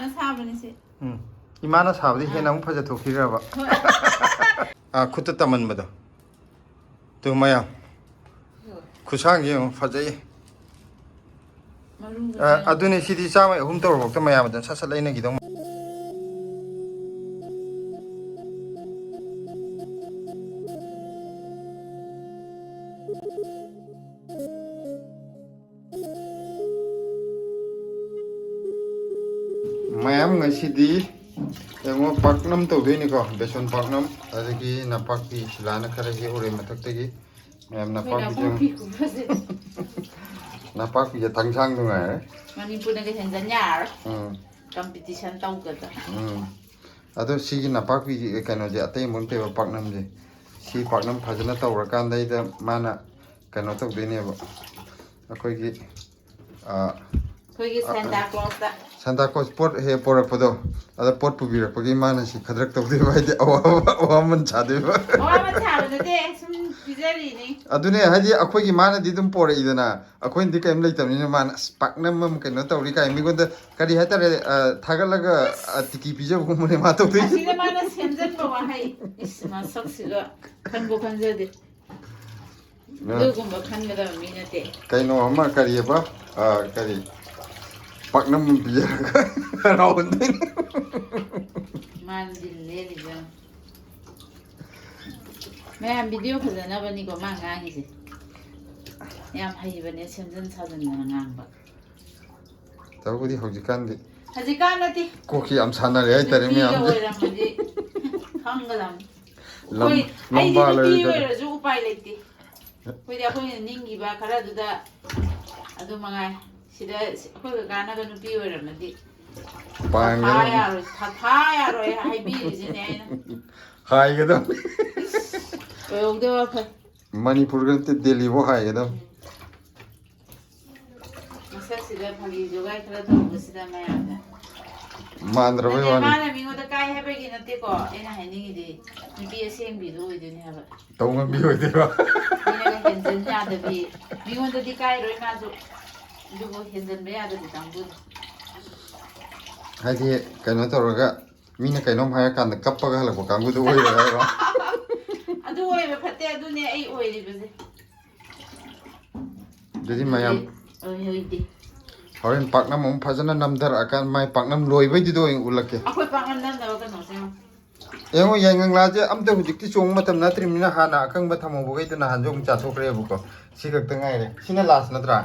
이마나 사ꯕꯅꯤ세. 이마나 사ꯕꯗꯤ ꯍꯦꯟꯅ ꯑꯃꯨꯛ ꯐꯖꯊꯣꯛꯈꯤꯔꯕ ꯈꯨꯠꯇ ꯇꯝꯃꯟꯕꯗꯣ ꯇꯨ ꯃꯌꯥꯝ ꯈꯨꯁꯥꯡꯁꯦ ꯌꯦꯡꯉꯨ ꯐꯖꯩ ꯑꯗꯨꯅꯦ ꯁꯤꯗꯤ ꯆꯥꯝꯃ ꯑꯍꯨꯝ ꯇꯧꯔꯐꯥꯎꯗ ꯃꯌꯥꯝ ꯑꯗꯨꯝ ꯁꯠ ꯁꯠ ꯂꯩꯅꯈꯤꯗꯧ ꯃꯌꯥꯝ ꯉꯁꯤꯗꯤ ꯌꯦꯡꯉꯣ ꯄꯥꯛꯅꯝ ꯇꯧꯗꯣꯏꯅꯤꯀꯣ ꯕꯦꯁꯣꯟ ꯄꯥꯛꯅꯝ ꯑꯗꯒꯤ ꯅꯄꯥꯛꯄꯤ ꯁꯤꯂꯥꯅ ꯈꯔ ꯍꯦꯛꯎꯔꯦ ꯃꯊꯛꯇꯒꯤ ꯃꯌꯥꯝ ꯅꯄꯥꯛꯄꯤꯁꯦ ꯅꯄꯥꯛꯄꯤꯁꯦ ꯊꯥꯡꯁꯥꯡꯗꯣ ꯉꯥꯏꯔꯦ ꯃꯅꯤꯄꯨꯔꯗꯒ ꯍꯦꯟꯖꯟ ꯌꯥꯔꯣꯏ ꯀꯝꯄꯤꯇꯤꯁꯟ ꯇꯧꯒꯗ꯭ꯔꯥ ꯑꯗꯣ ꯁꯤꯒꯤ ꯅꯄꯥꯛꯄꯤ ꯀꯩꯅꯣꯁꯦ ꯑꯇꯩ ꯑꯃ ꯅꯠꯇꯦꯕ ꯄꯥꯛꯅꯝꯁꯦ ꯁꯤ ꯄꯥꯛꯅꯝ ꯐꯖꯅ ꯇꯧꯔꯀꯥꯟꯗꯩꯗ ꯃꯥꯅ ꯀꯩꯅꯣ ꯇꯧꯗꯣꯏꯅꯦꯕ ꯑꯩꯈꯣꯏꯒꯤ ꯁꯥꯟꯇꯥ ꯀ꯭ꯂꯣꯁ ꯄꯣꯠ ꯍꯦꯛ ꯄꯣꯔꯛꯄꯗꯣ ꯑꯗ ꯄꯣꯠ ꯄꯨꯕꯤꯔꯛꯄꯒꯤ ꯃꯥꯅ ꯁꯤ ꯈꯗ꯭ꯔꯛ ꯇꯧꯗꯣꯏꯕ ꯍꯥꯏꯗꯤ ꯑꯋꯥꯃꯟ ꯁꯥꯗꯣꯏꯕ ꯑꯗꯨꯅꯦ ꯍꯥꯏꯗꯤ ꯑꯩꯈꯣꯏꯒꯤ ꯃꯥꯅꯗꯤ ꯑꯗꯨꯝ ꯄꯣꯔꯛꯏꯗꯅ ꯑꯩꯈꯣꯏꯅꯗꯤ ꯀꯔꯤꯝ ꯂꯩꯇꯕꯅꯤꯅ ꯃꯥꯅ ꯑꯁ ꯄꯥꯛꯅꯝ ꯑꯃ ꯀꯩꯅꯣ ꯇꯧꯔꯤ ꯀꯥꯏ ꯃꯤꯉꯣꯟꯗ ꯀꯔꯤ ꯍꯥꯏꯇꯥꯔꯦ ꯊꯥꯒꯠꯂꯒ ꯇꯤꯀꯤ ꯄꯤꯖꯕꯒꯨꯝꯕꯅꯦ ꯃꯥ ꯇꯧꯗꯣꯏꯁꯦ ꯑꯁꯤꯗ ꯃꯥꯅ ꯁꯦꯝꯖꯟꯕ ꯋꯥꯍꯩ ꯏꯁ ꯃꯁꯛꯁꯤꯒ ꯈꯟꯕꯨ ꯈꯟꯖꯗꯦ ꯑꯗꯨꯒꯨꯝꯕ ꯈꯟꯒꯗꯕ ꯃꯤ ꯅꯠꯇꯦ ꯀꯩꯅꯣ ꯑꯃ ꯀꯔꯤꯑꯕ ꯀꯔꯤ ꯄꯥꯛꯅꯝ ꯑꯃ ꯄꯤꯖꯔꯒ ꯍꯔꯥꯎꯍꯟꯗꯣꯏꯅꯤ ꯃꯥꯅꯗꯤ ꯂꯦꯜꯂꯤꯕ ꯃꯌꯥꯝ ꯚꯤꯗꯤꯑꯣ ꯐꯖꯅꯕꯅꯤꯀꯣ ꯃꯥ ꯉꯥꯡꯉꯤꯁꯦ ꯌꯥꯝ ꯍꯩꯕꯅꯦ ꯁꯦꯝꯖꯤꯟ ꯁꯥꯖꯤꯟꯗꯅ ꯉꯥꯡꯕ ꯇꯧꯕꯗꯤ ꯍꯧꯖꯤꯛꯀꯥꯟꯗꯤ ꯅꯠꯇꯦ ꯀꯣꯛꯁꯤ ꯌꯥꯝ ꯁꯥꯟꯅꯔꯦ ꯍꯥꯏꯇꯥꯔꯦ ꯃꯌꯥꯝꯁꯦ ꯑꯣꯏꯔꯝꯃꯗꯤ ꯈꯪꯒꯗꯕꯅꯤ ꯑꯩꯗꯤ ꯅꯨꯄꯤ ꯑꯣꯏꯔꯁꯨ ꯎꯄꯥꯏ ꯂꯩꯇꯦ ꯑꯩꯈꯣꯏꯅ ꯅꯤꯡꯉꯤꯕ ꯈꯔꯗꯨꯗ ꯑꯗꯨ ꯃꯉꯥꯏ ꯁꯤꯗ ꯑꯩꯈꯣꯏ ꯀꯀꯥꯅꯒ ꯅꯨꯄꯤ ꯑꯣꯏꯔꯝꯃꯗꯤ ꯊꯥ ꯌꯥꯔꯣꯏ ꯍꯥꯏꯕꯤꯔꯤꯁꯤꯅꯦ ꯑꯩꯅ ꯍꯥꯏꯒꯗꯕꯅꯤ ꯑꯣꯏꯍꯧꯗꯕ ꯐꯩ ꯃꯅꯤꯄꯨꯔꯒ ꯅꯠꯇꯦ ꯗꯦꯜꯂꯤꯐꯥꯎ ꯍꯥꯏꯒꯗꯕꯅꯤ ꯃꯁꯛꯁꯤꯗ ꯐꯥꯒꯤ ꯖꯣꯒꯥꯏ ꯈꯔ ꯇꯧꯕꯁꯤꯗ ꯃꯌꯥꯝꯅ ꯃꯥꯟꯗ꯭ꯔꯕꯩ ꯋꯥꯅꯤ ꯃꯥꯅ ꯃꯤꯉꯣꯟꯗ ꯀꯥꯏ ꯍꯥꯏꯕꯒꯤ ꯅꯠꯇꯦꯀꯣ ꯑꯩꯅ ꯍꯥꯏꯅꯤꯡꯉꯤꯗꯤ ꯅꯨꯄꯤ ꯑꯁꯦꯡꯕꯤꯗꯣ ꯑꯣꯏꯗꯣꯏꯅꯦ ꯍꯥꯏꯕ ꯇꯧ ꯉꯝꯕꯤ ꯑꯣꯏꯗꯣꯏꯕ ꯃꯤꯅꯒ ꯍꯦꯟꯖꯤꯟ ꯌꯥꯗꯕꯤ ꯃꯤꯉꯣꯟꯗꯗꯤ ꯀꯥꯏꯔꯣꯏ ꯃꯥꯁꯨ ꯑꯗꯨꯕꯨ ꯍꯦꯟꯖꯤꯟꯕ ꯌꯥꯗꯕꯤ ꯀꯥꯡꯕꯨꯅꯤ ꯍꯥꯏꯗꯤ ꯀꯩꯅꯣ ꯇꯧꯔꯒ ꯃꯤꯅ ꯀꯩꯅꯣꯝ ꯍꯥꯏꯔꯀꯥꯟꯗ ꯀꯞꯄꯒ ꯍꯜꯂꯛꯄ ꯀꯥꯡꯕꯨꯗꯨ ꯑꯣꯏꯔꯣ ꯍꯥꯏꯔꯣ ꯑꯗꯨ ꯑꯣꯏꯕ ꯐꯠꯇꯦ ꯑꯗꯨꯅꯦ ꯑꯩ ꯑꯣꯏꯔꯤꯕꯁꯦ ꯑꯗꯨꯗꯤ ꯃꯌꯥꯝ ꯑꯣꯏꯗꯦ ꯍꯣꯔꯦꯟ ꯄꯥꯛꯅꯝ ꯑꯃꯨꯛ ꯐꯖꯅ ꯅꯝꯊꯔꯛꯑꯀꯥꯟꯗ ꯃꯥꯏ ꯄꯥꯛꯅꯝ ꯂꯣꯏꯕꯩꯗꯨꯗ ꯑꯣꯏꯅ ꯎꯠꯂꯛꯀꯦ ꯑꯩꯈꯣꯏ ꯄꯥꯛꯅꯝ ꯅꯝꯅꯕ ꯀꯩꯅꯣꯁꯦ ꯌꯦꯡꯉꯣ ꯌꯥꯏꯉꯪꯂꯥꯁꯦ ꯑꯝꯇ ꯍꯧꯖꯤꯛꯇꯤ ꯆꯣꯡꯕ ꯃꯇꯝ ꯅꯠꯇ꯭ꯔꯤꯕꯅꯤꯅ ꯍꯥꯟꯅ ꯑꯀꯪꯕ ꯊꯝꯍꯧꯕꯈꯩꯗꯣ ꯅꯍꯥꯟꯁꯨ ꯑꯃꯨꯛ ꯆꯥꯊꯣꯛꯈ꯭ꯔꯦꯕꯀꯣ ꯁꯤ ꯈꯛꯇ ꯉꯥꯏꯔꯦ ꯁꯤꯅ ꯂꯥꯁ ꯅꯠꯇ꯭ꯔꯥ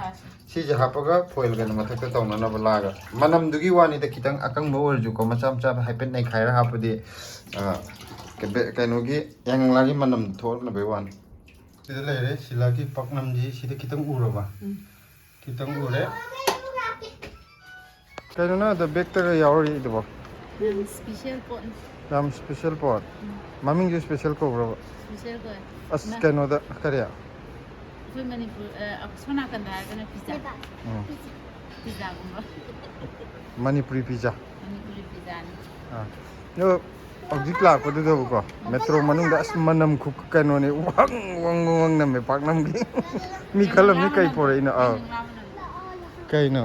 ꯁꯤꯁꯦ ꯍꯥꯞꯄꯒ ꯐꯣꯏꯜꯒꯅ ꯃꯊꯛꯇ ꯇꯧꯅꯅꯕ ꯂꯥꯛꯑꯒ ꯃꯅꯝꯗꯨꯒꯤ ꯋꯥꯅꯤꯗ ꯈꯤꯇꯪ ꯑꯀꯪꯕ ꯑꯣꯏꯔꯁꯨꯀꯣ ꯃꯆꯥ ꯃꯆꯥ ꯍꯥꯏꯐꯦꯠ ꯅꯩꯈꯥꯏꯔ ꯍꯥꯞꯄꯗꯤ ꯀꯩꯅꯣꯒꯤ ꯌꯥꯏꯉꯪꯂꯥꯒꯤ ꯃꯅꯝ ꯊꯣꯛꯂꯛꯅꯕꯒꯤ ꯋꯥꯅꯤ ꯁꯤꯗ ꯂꯩꯔꯦ ꯁꯤꯂꯥꯒꯤ ꯄꯥꯛꯅꯝꯁꯤ ꯁꯤꯗ ꯈꯤꯇꯪ ꯎꯔꯕ खितंग उरे कहीं द बैग यावरीदो स्पेशल पॉट याम स्पेशल पॉट ममिंग जो स्पेशल कोब्रो स्पेशल को अस कहीं करिया कोई मणिपुर सोना कंदा है पिज्जा पिज्जा मणिपुरी पिज्जा ने यो object la ko do ko metro manung da manam khu kano ne wang nam me paknam gi mi khalam ni kai pore ina kai no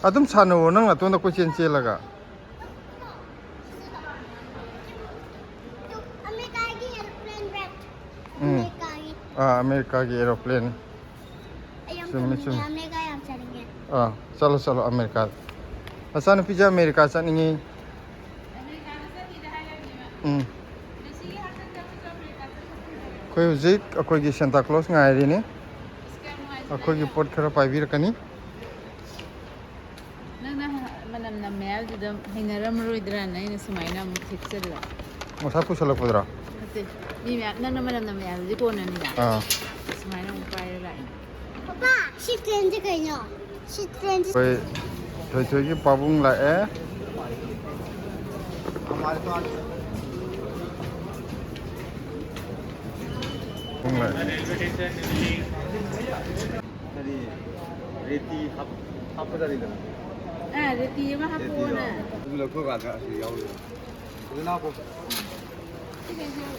adum sano nang la to na ko chen che laga america gi aeroplane चलो चलो America अचान pizza America चनिंगे हजिक अखोगी Santa Claus गायरीने अखोगी पोट खरा पाइबिरकनी नंना मनम नमेल दुदम हैनरम रोइद्रान नैन सुमाइना मु थिक्चला मसा पुसलकदरा नते मी म्या नंना मनम नमेल दि कोननिदा सुमाइना मु पाइरा पापा सी ट्रेन जे कइनो सी ट्रेन कोई थोई की पाबुंग लाए हमारे तो रेती हापदारिदा रेती मा हापोना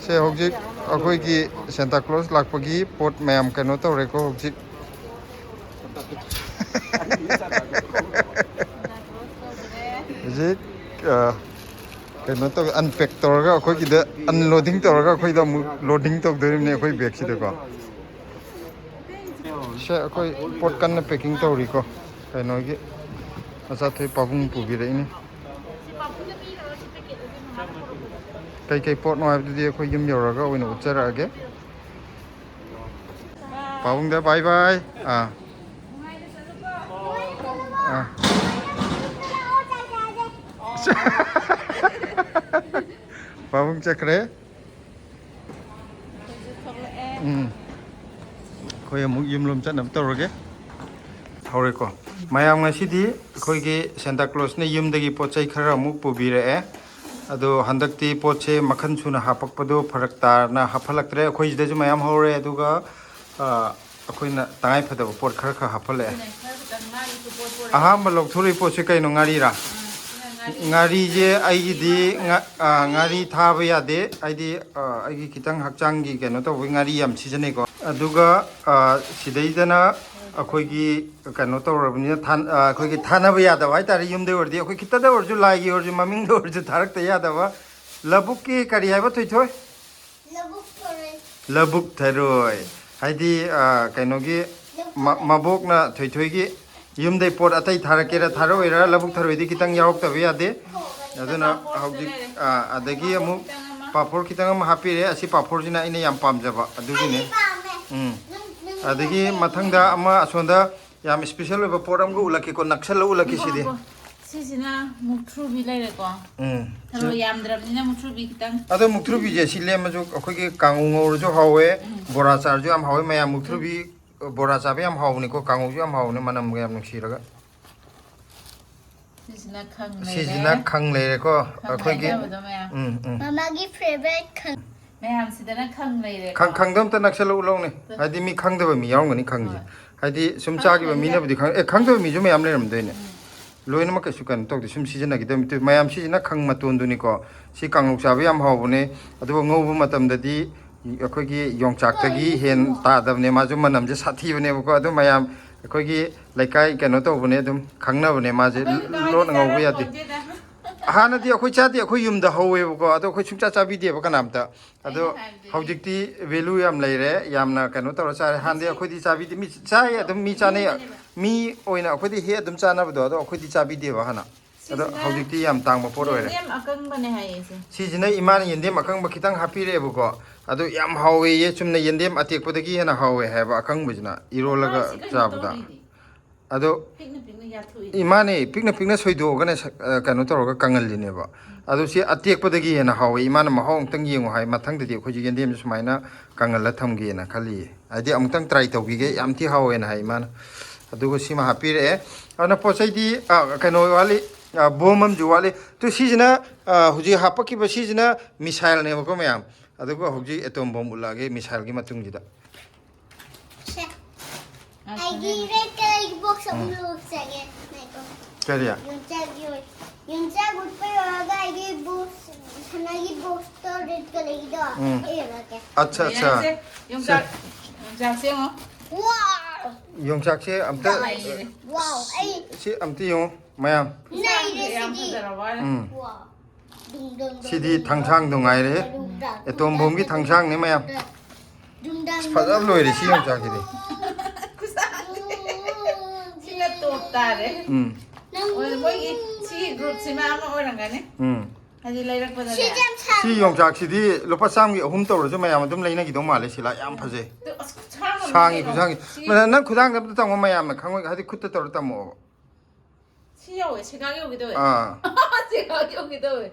से हजिक अखोगी सेंटा क्लॉज लापगी पोट मैम कनो तौरेको हजिक ꯍꯧꯖꯤꯛ ꯀꯩꯅꯣ ꯇꯧ ꯑꯟꯄꯦꯛ ꯇꯧꯔꯒ ꯑꯩꯈꯣꯏꯒꯤꯗ ꯑꯟꯂꯣꯗꯤꯡ ꯇꯧꯔꯒ ꯑꯩꯈꯣꯏꯗ ꯑꯃꯨꯛ ꯂꯣꯗꯤꯡ ꯇꯧꯗꯣꯔꯤꯕꯅꯦ ꯑꯩꯈꯣꯏ ꯕꯦꯒꯁꯤꯗꯀꯣ ꯁꯦ ꯑꯩꯈꯣꯏ ꯄꯣꯠ ꯀꯟꯅ ꯄꯦꯛꯀꯤꯡ ꯇꯧꯔꯤꯀꯣ ꯀꯩꯅꯣꯒꯤ ꯃꯆꯥꯊꯣꯏ ꯄꯥꯕꯨꯡ ꯄꯨꯕꯤꯔꯛꯏꯅꯤ ꯀꯩꯀꯩ ꯄꯣꯠꯅꯣ ꯍꯥꯏꯕꯗꯨꯗꯤ ꯑꯩꯈꯣꯏ ꯌꯨꯝ ꯌꯧꯔꯒ ꯑꯣꯏꯅ ꯎꯠꯆꯔꯛꯑꯒꯦ ꯄꯥꯕꯨꯡꯗ ꯕꯥꯏ ꯕꯥꯏ ꯄꯥꯕꯨꯡ ꯆꯠꯈ꯭ꯔꯦ ꯑꯩꯈꯣꯏ ꯑꯃꯨꯛ ꯌꯨꯝꯂꯣꯝ ꯆꯠꯅꯕ ꯇꯧꯔꯒꯦ ꯍꯧꯔꯦꯀꯣ ꯃꯌꯥꯝ ꯉꯁꯤꯗꯤ ꯑꯩꯈꯣꯏꯒꯤ ꯁꯦꯟꯇꯥ ꯀ꯭ꯂꯣꯁꯅ ꯌꯨꯝꯗꯒꯤ ꯄꯣꯠ ꯆꯩ ꯈꯔ ꯑꯃꯨꯛ ꯄꯨꯕꯤꯔꯛꯑꯦ ꯑꯗꯣ ꯍꯟꯗꯛꯇꯤ ꯄꯣꯠꯁꯦ ꯃꯈꯜ ꯁꯨꯅ ꯍꯥꯞꯄꯛꯄꯗꯣ ꯐꯔꯛ ꯇꯥꯔꯅ ꯍꯥꯞꯍꯜꯂꯛꯇ꯭ꯔꯦ ꯑꯩꯈꯣꯏ ꯁꯤꯗꯁꯨ ꯃꯌꯥꯝ ꯍꯧꯔꯦ ꯑꯗꯨꯒ ꯑꯩꯈꯣꯏꯅ ꯇꯉꯥꯏꯐꯗꯕ ꯄꯣꯠ ꯈꯔ ꯍꯥꯞꯍꯜꯂꯛꯑꯦ ꯑꯍꯥꯟꯕ ꯂꯧꯊꯣꯔꯛꯏ ꯄꯣꯠꯁꯦ ꯀꯩꯅꯣ ꯉꯥꯔꯤꯔꯥ ꯉꯥꯔꯤꯁꯦ ꯑꯩꯒꯤꯗꯤ ꯉꯥꯔꯤ ꯊꯥꯕ ꯌꯥꯗꯦ ꯍꯥꯏꯗꯤ ꯑꯩꯒꯤ ꯈꯤꯇꯪ ꯍꯛꯆꯥꯡꯒꯤ ꯀꯩꯅꯣ ꯇꯧꯕꯒꯤ ꯉꯥꯔꯤ ꯌꯥꯝ ꯁꯤꯖꯤꯟꯅꯩꯀꯣ ꯑꯗꯨꯒ ꯁꯤꯗꯩꯗꯅ ꯑꯩꯈꯣꯏꯒꯤ ꯀꯩꯅꯣ ꯇꯧꯔꯕꯅꯤꯅ ꯑꯩꯈꯣꯏꯒꯤ ꯊꯥꯅꯕ ꯌꯥꯗꯕ ꯍꯥꯏꯇꯥꯔꯦ ꯌꯨꯝꯗ ꯑꯣꯏꯔꯗꯤ ꯑꯩꯈꯣꯏ ꯈꯤꯇꯗ ꯑꯣꯏꯔꯁꯨ ꯂꯥꯏꯒꯤ ꯑꯣꯏꯔꯁꯨ ꯃꯃꯤꯡꯗ ꯑꯣꯏꯔꯁꯨ ꯊꯥꯔꯛꯇ ꯌꯥꯗꯕ ꯂꯧꯕꯨꯛꯀꯤ ꯀꯔꯤ ꯍꯥꯏꯕ ꯊꯣꯏꯊꯣꯏ ꯂꯧꯕꯨꯛ ꯊꯔꯣꯏ ꯍꯥꯏꯗꯤ ꯀꯩꯅꯣꯒꯤ ꯃꯕꯣꯛꯅ ꯊꯣꯏꯊꯣꯏꯒꯤ ꯌꯨꯝꯗꯩ ꯄꯣꯠ ꯑꯇꯩ ꯊꯥꯔꯛꯀꯦꯔꯥ ꯊꯥꯔꯛꯑꯣꯏꯔꯥ ꯂꯧꯕꯨꯛ ꯊꯔꯣꯏꯗꯤ ꯈꯤꯇꯪ ꯌꯥꯎꯔꯛꯇꯕ ꯌꯥꯗꯦ ꯑꯗꯨꯅ ꯍꯧꯖꯤꯛ ꯑꯗꯒꯤ ꯑꯃꯨꯛ ꯄꯥꯐꯣꯔ ꯈꯤꯇꯪ ꯑꯃ ꯍꯥꯞꯄꯤꯔꯦ ꯑꯁꯤ ꯄꯥꯐꯣꯔꯁꯤꯅ ꯑꯩꯅ ꯌꯥꯝ ꯄꯥꯝꯖꯕ ꯑꯗꯨꯒꯤꯅꯦ ꯑꯗꯒꯤ ꯃꯊꯪꯗ ꯑꯃ ꯑꯁꯣꯝꯗ ꯌꯥꯝ ꯏꯁꯄꯤꯁꯦꯜ ꯑꯣꯏꯕ ꯄꯣꯠ ꯑꯃꯒ ꯎꯠꯂꯛꯀꯦꯀꯣ ꯅꯛꯁꯜꯂ ꯎꯠꯂꯛꯀꯦ ꯁꯤꯗꯤ ꯁꯤꯁꯤꯅ ꯃꯨꯛꯊ꯭ꯔꯨꯕꯤ ꯂꯩꯔꯦꯀꯣ ꯊꯔꯣꯏ ꯌꯥꯝꯗ꯭ꯔꯕꯅꯤꯅ ꯃꯨꯛꯊ꯭ꯔꯨꯕꯤ ꯈꯤꯇꯪ ꯑꯗꯣ ꯃꯨꯛꯊ꯭ꯔꯨꯕꯤꯁꯦ ꯁꯤ ꯂꯦꯝꯃꯁꯨ ꯑꯩꯈꯣꯏꯒꯤ ꯀꯥꯡꯉꯧ ꯉꯧꯔꯁꯨ ꯍꯥꯎꯋꯦ ꯕꯣꯔꯥ ꯆꯥꯔꯁꯨ ꯌꯥꯝ ꯍꯥꯎꯋꯦ ꯃꯌꯥꯝ ꯃꯨꯛꯊ꯭ꯔꯨꯕꯤ ꯕꯣꯔꯥ ꯆꯥꯕ ꯌꯥꯝ ꯍꯥꯎꯕꯅꯤꯀꯣ ꯀꯥꯡꯉꯧꯁꯨ ꯌꯥꯝ ꯍꯥꯎꯕꯅꯤ ꯃꯅꯝꯒ ꯌꯥꯝ ꯅꯨꯡꯁꯤꯔꯒ ꯁꯤꯁꯤꯅ ꯈꯪ ꯂꯩꯔꯦꯀꯣ ꯑꯩꯈꯣꯏꯒꯤ ꯃꯃꯥꯒꯤ ꯐꯦꯚꯣꯔꯥꯏꯠ ꯈꯪ ꯃꯌꯥꯝꯁꯤꯗꯅ ꯈꯪ ꯂꯩꯔꯦ ꯈꯪꯗ ꯑꯝꯇ ꯅꯛꯁꯜꯂ ꯎꯠꯂꯧꯅꯦ ꯍꯥꯏꯗꯤ ꯃꯤ ꯈꯪꯗꯕ ꯃꯤ ꯌꯥꯎꯔꯝꯒꯅꯤ ꯈꯪꯁꯦ ꯍꯥꯏꯗꯤ ꯁꯨꯝ ꯆꯥꯈꯤꯕ ꯃꯤꯅꯕꯨꯗꯤ ꯈꯪꯗꯕ ꯃꯤꯁꯨ ꯃꯌꯥꯝ ꯂꯩꯔꯝꯗꯣꯏꯅꯦ ꯂꯣꯏꯅꯃꯛ ꯀꯩꯁꯨ ꯀꯩꯅꯣ ꯇꯧꯗꯦ ꯁꯨꯝ ꯁꯤꯖꯤꯟꯅꯈꯤꯗꯕ ꯃꯌꯥꯝ ꯁꯤꯁꯤꯅ ꯈꯪ ꯃꯇꯣꯟꯗꯨꯅꯤꯀꯣ ꯁꯤ ꯀꯥꯡꯉꯧ ꯆꯥꯕ ꯌꯥꯝ ꯍꯥꯎꯕꯅꯦ ꯑꯗꯨꯒ ꯉꯧꯕ ꯃꯇꯝꯗꯗꯤ ꯑꯩꯈꯣꯏꯒꯤ ꯌꯣꯡꯆꯥꯛꯇꯒꯤ ꯍꯦꯟ ꯇꯥꯗꯕꯅꯦ ꯃꯥꯁꯨ ꯃꯅꯝꯁꯦ ꯁꯥꯊꯤꯕꯅꯦꯕꯀꯣ ꯑꯗꯨ ꯃꯌꯥꯝ ꯑꯩꯈꯣꯏꯒꯤ ꯂꯩꯀꯥꯏ ꯀꯩꯅꯣ ꯇꯧꯕꯅꯦ ꯑꯗꯨꯝ ꯈꯪꯅꯕꯅꯦ ꯃꯥꯁꯦ ꯂꯣꯟꯅ ꯉꯧꯕ ꯌꯥꯗꯦ ꯍꯥꯟꯅꯗꯤ ꯑꯩꯈꯣꯏ ꯆꯥꯗꯦ ꯑꯩꯈꯣই ꯌꯨꯝꯗ ꯍꯧꯋꯦꯕꯀꯣ ꯑꯗꯣ ꯑꯩꯈꯣꯏ ꯁꯨꯡꯆꯥ ꯆꯥꯕꯤꯗꯦꯕ ꯀꯅꯥꯝꯇ ꯑꯗꯣ ꯍꯧꯖꯤꯛꯇꯤ ꯚꯦꯂꯨ ꯌꯥꯝ ꯂꯩꯔꯦ ꯌꯥꯝꯅ ꯀꯩꯅꯣ ꯇꯧꯔ ꯆꯥꯔꯦ ꯍꯥꯟꯅꯗꯤ ꯑꯩꯈꯣꯏꯗꯤ ꯆꯥꯕꯤꯗꯦ ꯃꯤ ꯆꯥꯏ ꯑꯗꯨꯝ ꯃꯤ ꯆꯥꯅꯩ ꯃꯤ ꯑꯣꯏꯅ ꯑꯩꯈꯣꯏꯗꯤ ꯍꯦꯛ ꯑꯗꯨꯝ ꯆꯥꯅꯕꯗꯣ ꯑꯗꯣ ꯑꯩꯈꯣꯏꯗꯤ ꯆꯥꯕꯤꯗꯦꯕ ꯍꯥꯟꯅ ꯑꯗꯣ ꯍꯧꯖꯤꯛꯇꯤ ꯌꯥꯝ ꯇꯥꯡꯕ ꯄꯣꯠ ꯑꯣꯏꯔꯦ ꯁꯤꯁꯤꯅ ꯏꯃꯥꯅ ꯌꯦꯟꯗꯦꯝ ꯑꯀꯪꯕ ꯈꯤꯇꯪ ꯍꯥꯞꯄꯤꯔꯛꯑꯦꯕꯀோ ꯑꯗꯣ ꯌꯥꯝ ꯍꯥꯎꯋꯦꯌꯦ ꯆꯨꯝꯅ ꯌꯦꯟꯗꯦꯝ ꯑꯇꯦꯛꯄꯗꯒꯤ ꯍꯦꯟꯅ ꯍꯥꯎꯋꯦ ꯍꯥꯏꯕ ꯑꯀꯪꯕꯁꯤꯅ ꯏꯔꯣꯜꯂꯒ ꯆꯥꯕꯗ ꯑꯗꯣ ꯏꯃꯥꯅꯦ ꯄꯤꯛꯅ ꯄꯤꯛꯅ ꯁꯣꯏꯗꯣꯛꯑꯒꯅꯦ ꯀꯩꯅꯣ ꯇꯧꯔꯒ ꯀꯪꯍꯜꯂꯤꯅꯦꯕ ꯑꯗꯣ ꯁꯤ ꯑꯇꯦꯛꯄꯗꯒꯤ ꯍꯦꯟꯅ ꯍꯥꯎꯋꯦ ꯏꯃꯥꯅ ꯃꯍꯥꯎ ꯑꯃꯨꯛꯇꯪ ꯌꯦꯡꯉꯨ ꯍꯥꯏ ꯃꯊꯪꯗꯗꯤ ꯑꯩꯈꯣꯏꯁꯤ ꯌꯦꯟꯗꯦꯝꯁꯦ ꯁꯨꯃꯥꯏꯅ ꯀꯪꯍꯜꯂ ꯊꯝꯒꯦꯅ ꯈꯜꯂꯤꯌꯦ ꯍꯥꯏꯗꯤ ꯑꯃꯨꯛꯇꯪ ꯇ꯭ꯔꯥꯏ ꯇꯧꯕꯤꯒꯦ ꯌꯥꯝ ꯊꯤ ꯍꯥꯎꯋꯦꯅ ꯍꯥꯏ ꯏꯃꯥꯅ ꯑꯗꯨꯒ ꯁꯤꯃ ꯍꯥꯞꯄꯤꯔꯛꯑꯦ ꯑꯗꯨꯅ ꯄꯣꯠ ꯆꯩꯗꯤ ꯀꯩꯅꯣ ꯋꯥꯠꯂꯤ ꯕꯣꯝ ꯑꯃꯁꯨ ꯋꯥꯠꯂꯤ ꯇꯨ ꯁꯤꯁꯤꯅ ꯍꯧꯖꯤꯛ ꯍꯥꯞꯄꯛꯈꯤꯕ ꯁꯤꯁꯤꯅ ꯃꯤꯁꯥꯏꯜꯅꯦꯕꯀꯣ ꯃꯌꯥꯝ ꯑꯗꯨꯒ ꯍꯧꯖꯤꯛ ꯑꯦꯇꯣꯝ ꯕꯣꯝ ꯎꯠꯂꯛꯑꯒꯦ ꯃꯤꯁꯥꯏꯜꯒꯤ ꯃꯇꯨꯡꯁꯤꯗ ꯑꯩꯒꯤ ꯔꯦꯗ ꯀꯂꯔꯒꯤ ꯕꯣꯛꯁ ꯑꯃ ꯂꯧꯖꯒꯦ ꯀꯔꯤ ꯌꯣꯡꯆꯥꯛ ꯎꯠꯄ ꯂꯣꯏꯔꯒ ꯑꯩꯒꯤ ꯕꯣꯛꯁ ꯁꯅꯥꯒꯤ ꯕꯣꯛꯁꯇꯣ ꯔꯦꯗ ꯀꯂꯔꯒꯤꯗꯣ ꯏꯔꯒꯦ ꯑꯠꯆꯥ ꯑꯠꯆꯥ ꯌꯣꯡꯆꯥꯛꯁꯦ ꯌꯦꯡꯉꯣ ꯋꯥꯎ ꯌꯣꯡꯆꯥꯛꯁꯦ ꯑꯝꯇ ꯋꯥꯎ ꯑꯩ ꯁꯤ ꯑꯝꯇ ꯌꯦꯡꯉꯣ ꯃꯌꯥꯝ ꯁꯤꯗꯤ ꯊꯥꯡꯁꯥꯡꯗꯣ ꯉꯥꯏꯔꯦ ꯑꯦꯇꯣꯝ ꯕꯣꯝꯒꯤ ꯊꯥꯡꯁꯥꯡꯅꯦ ꯃꯌꯥꯝ ꯐꯖꯕ ꯂꯣꯏꯔꯦ ꯁꯤ ꯌꯣꯡꯆꯥꯛꯁꯤꯗꯤ ꯁꯤꯅ ꯇꯣꯞ ꯇꯥꯔꯦ ꯃꯣꯏꯒꯤ ꯁꯤ ꯒ꯭ꯔꯨꯞꯁꯤꯃ ꯑꯃ ꯑꯣꯏꯔꯝꯒꯅꯤ ꯍꯥꯏꯗꯤ ꯂꯩꯔꯛꯄꯗ ꯁꯤ ꯌꯣꯡꯆꯥꯛꯁꯤꯗꯤ ꯂꯨꯄꯥ ꯆꯥꯝꯃꯒꯤ 3 ꯇꯧꯔꯁꯨ ꯃꯌꯥꯝ ꯑꯗꯨꯝ ꯂꯩꯅꯈꯤꯗꯧ ꯃꯥꯜꯂꯦ ꯁꯤꯂꯥ ꯌꯥꯝ ꯐꯖꯩ ꯁꯥꯡꯉꯤ ꯈꯨꯁꯥꯡꯉꯤ ꯅꯪ ꯈꯨꯗꯥꯡꯗ ꯑꯝꯇ ꯇꯝꯃꯣ ꯃꯌꯥꯝꯅ ꯈꯪꯉꯣꯏ ꯍꯥꯏꯗꯤ ꯈꯨꯠꯇ ꯇꯧꯔ ꯇꯝꯃꯛꯑꯣꯕ ꯁꯤ ꯌꯧꯋꯦ ꯁꯦꯒꯥꯛ ꯌꯧꯈꯤꯗꯧꯋꯦ ꯁꯦꯒꯥꯛ ꯌꯧꯈꯤꯗꯧꯋꯦ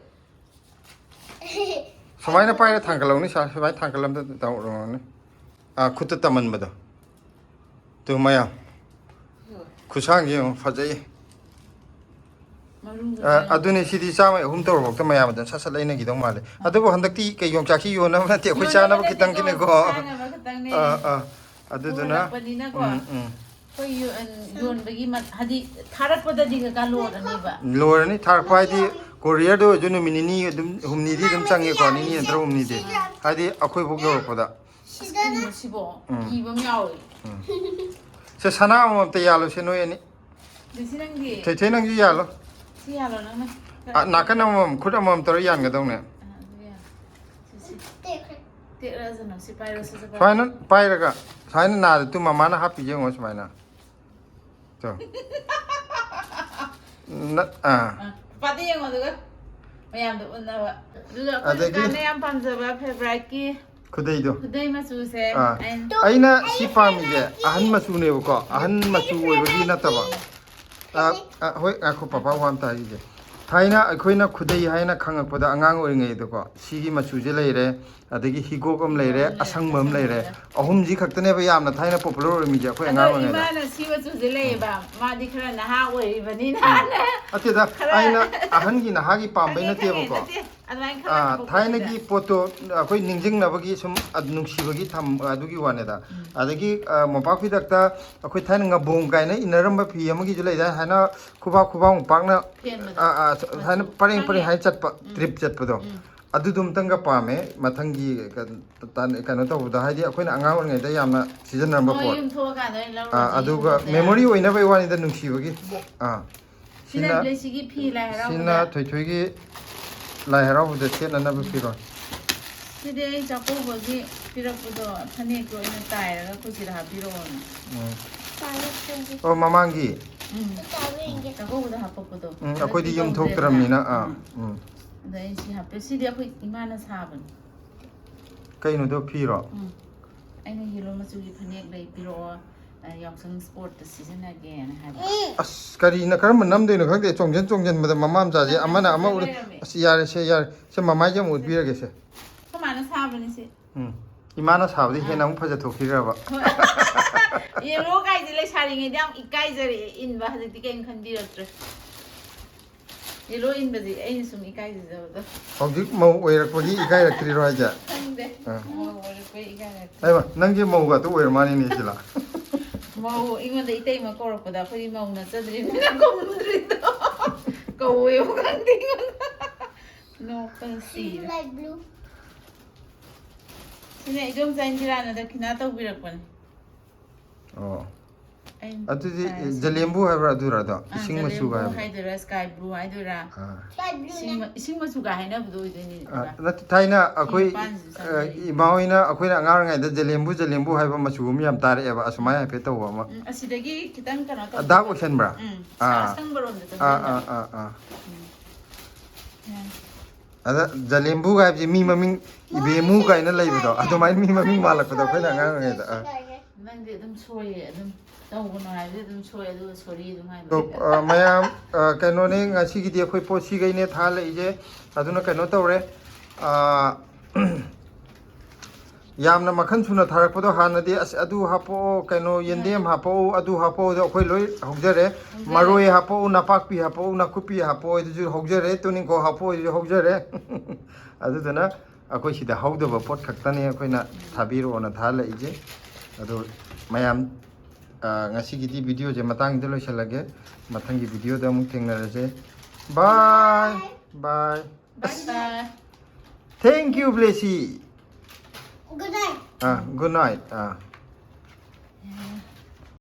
ꯁꯨꯃꯥꯏꯅ ꯄꯥꯏꯔ ꯊꯥꯡꯒꯠꯂꯧꯅꯤ ꯁꯨꯃꯥꯏꯅ ꯊꯥꯡꯒꯠꯂꯝꯗ ꯇꯧꯔꯅꯤ ꯈꯨꯠꯇ ꯇꯝꯍꯟꯕꯗꯣ ꯇꯨ ꯃꯌꯥꯝ ꯈꯨꯁꯥꯡꯁꯤ ꯌꯦꯡꯉꯣ ꯐꯖꯩ ꯑꯗꯨꯅꯦ ꯁꯤꯗꯤ ꯆꯥꯝꯃꯒꯤ 3 ꯇꯧꯔꯐꯥꯎꯗ ꯃꯌꯥꯝ ꯑꯗꯨꯝ ꯁꯠ ꯁꯠ ꯂꯩꯅꯈꯤꯗꯧ ꯃꯥꯜꯂꯦ ꯑꯗꯨꯕꯨ ꯍꯟꯗꯛꯇꯤ ꯀꯩ ꯌꯣꯡꯆꯥꯛꯁꯤ ꯌꯣꯟꯅꯕ ꯅꯠꯇꯦ ꯑꯩꯈꯣই ꯆꯥꯅꯕ ꯈꯤꯇꯪꯒꯤꯅꯦꯀꯣ ꯑꯗꯨꯗꯨꯅ ꯑꯩꯈꯣꯏ ꯌꯣꯟꯕꯒꯤ ꯍꯥꯏꯗꯤ ꯊꯥꯔꯛꯄꯗꯗꯤ ꯀꯀꯥ ꯂꯣꯏꯔꯅꯦꯕ ꯂꯣꯏꯔꯅꯤ ꯊꯥꯔꯛꯄ ꯍꯥꯏꯗꯤ ꯀꯣꯔꯤꯌꯔꯗ ꯑꯣꯏꯔꯁꯨ ꯅꯨꯃꯤꯠ 2 ꯑꯗꯨꯝ 3ꯗꯤ ꯑꯗꯨꯝ ꯆꯪꯉꯦꯀꯣ 2 ꯅꯠꯇ꯭ꯔꯒ 3ꯗꯤ ꯍꯥꯏꯗꯤ ꯑꯩꯈꯣꯏꯐꯥꯎ ꯌꯧꯔꯛꯄꯗ ꯁꯤꯕꯣ ꯀꯤꯕ ꯑꯃ ꯌꯥꯎꯋꯦ 세 사나 아무것도 야로 세노에니 디시랑기 제제능지 야로 시야로 나나 아 나간 아무 쿠다 아무 떨어 양가동네 떼라서는 시파이로서 사이는 빠이라가 사이는 나도 또 마마나 하피제 뭐 스마이나 저 아 파티 영어도가 mayam도 운나와 그다음에 양 밤저바 페브라이키 그대이도 그다음에 마수세 아이나 시팜이제 아한 마수네고거 아한 마수 오이버기 나타바 아 호이 아코 파파 환타 이제 하이나 아코이나 쿠데이 하이나 칸각보다 안강 오잉에도거 시기 마수제 레이레 아데기 히고금 레이레 아상멈 레이레 어홈지 각도네바 야암나 타이나 포플러 오미제 아코 안강 오잉에다 이마나 시마수제 레이바 마디 크라 나하 오이바니나 아테다 아이나 아한기 나하기 팜베나 테보거 아 타이나기 포토 아코이 닝징나버기 좀 아둥시버기 탐 아두기 와네다 아데기 모파피닥다 아코이 타이나가 봉가이나 이너럼바 피야머기 줄레다 하나 쿠바 빵나 아 하나 빠링 하이 잣파 트립 잣파도 अदुदुम तंगा पामे मथंगी कनो तबदा हाइदि अखोइन अंगाव ngैदा यामना सीजन नंबर 4 अदुगा मेमोरी ओइना बै वानि द नुंसीबगी सिना ब्लेसिगी फी लायरा सिना थोइथोइगी लायरा बुद सेना नब फिरो सिदे जाकोबगी फिरपुदो थनेको इना तायरा कुसिरा हाबिरो ओ ममांगी जाकोबदा हापपदो अखोइदि युम थोक्तरमनिना 네, 시 앞에 시디야 그 이만한 사번. 그이노도 피로. 아니 힐로 마주기 파넥 레이 피로 영상 스포츠 시즌하게 하는. 아스 까리나 그럼 남대는 그게 종전마다 마마암자지 아마나 아마 우리 야래 세 마마이 좀 우비라게세. 그 많은 사번이지. 이만한 사번이 해나무 파자 도키라바. 이로 가이들 사링이 דם 이까이저리 인바 하지 게임 컨디었죠. 이로 인바지 애니 좀 이까이저도. hꯧꯖꯤꯛ mau oirakpagi ikairaktriro haja 근데 뭐 원래 이까이. aiba nangje mauga to oirmani ni sila mau 이건데 이때 뭐 거럽다. 거기 마우나 저들이나 거문들이도 거우요 간딩. No fancy. Light blue. 근데 이좀 산지라는데 기나도 비럭번. aduji jalembu haibra adurada ising masuga 하이드라 스카이 블루 하이드라 Light blue. 이싱 masu가 하이나부도 이제니. nat thaina akoi imaoina akoina angar ngai da jalembu haiba masugum yam tare eba asmai hape to ma 아시다기 기탄 kana to. da ocean bra 상버론데. ada jalembu ga ji mi maming ibemu ga ina laibudo adumai mi maming malakdo akoina angar ngai da 난데 좀 소리 좀 너무나 하지 좀 소리도 소리 좀 하는. तो मैं कहोने की अखोई पोसी गई ने था लेजे अदुना कनो तौरे यामना मखन सुना थारकपदो हानदि अदु हापो कनो यंदेम हापो अदु हापो अखोई लोई होगजरे मरोय हापो नपाकपी हापो नकुपी हापो इदु होगजरे तुनिंको हापो इदु होगजरे अदुदना अखोई सिदा होगदब पोट खक्तने अखोइना थाबिरोना था लेजे अदु मयाम ngasi video je matang de loisalage mathangi video da muk thengnarase bye bye Bye. thank you blessy Good night. good night